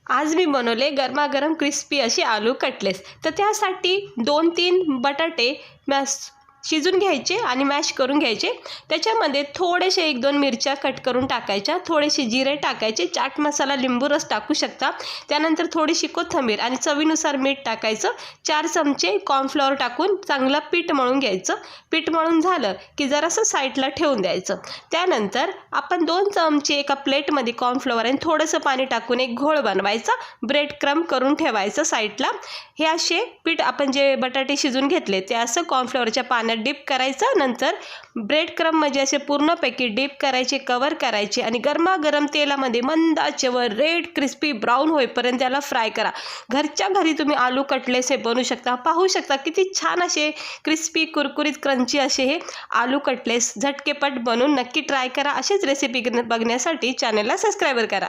आज मी बनवले गरमागरम क्रिस्पी असे आलू कटलेट्स। तर त्यासाठी 2-3 बटाटे शिजून घ्यायचे आणि मॅश करून घ्यायचे। त्याच्यामध्ये थोडेसे 1-2 मिरच्या कट करून टाकायच्या, थोडेसे जिरे टाकायचे, चाट मसाला, लिंबू रस टाकू शकता। त्यानंतर थोडीशी कोथिंबीर आणि चवीनुसार मीठ टाकायचं। 4 चमचे कॉर्नफ्लॉवर टाकून चांगलं पीठ मळून घ्यायचं। पीठ मळून झालं की जरासं साईडला ठेवून द्यायचं। त्यानंतर आपण 2 चमचे एका प्लेटमध्ये कॉर्नफ्लॉवर आणि थोडंसं पाणी टाकून एक घोळ बनवायचा, ब्रेड क्रम्ब करून ठेवायचं साईडला। हे असे पीठ आपण जे बटाटे शिजून घेतले ते असं कॉर्नफ्लॉवरच्या पाण्यात डीप करायचं। नंतर ब्रेड क्रम्ब म्हणजे असे पूर्णपैकी डीप करायचे, कव्हर करायचे आणि गरमागरम तेलामध्ये मंद आचेवर रेड क्रिस्पी ब्राऊन होईपर्यंत त्याला फ्राय करा। घरच्या घरी तुम्ही आलू कटलेट्स हे बनवू शकता। पाहू शकता किती छान असे क्रिस्पी कुरकुरीत क्रंची असे हे आलू कटलेट्स झटकेपट बनवून नक्की ट्राय करा। अशीच रेसिपी बघण्यासाठी चॅनलला सबस्क्राईब करा।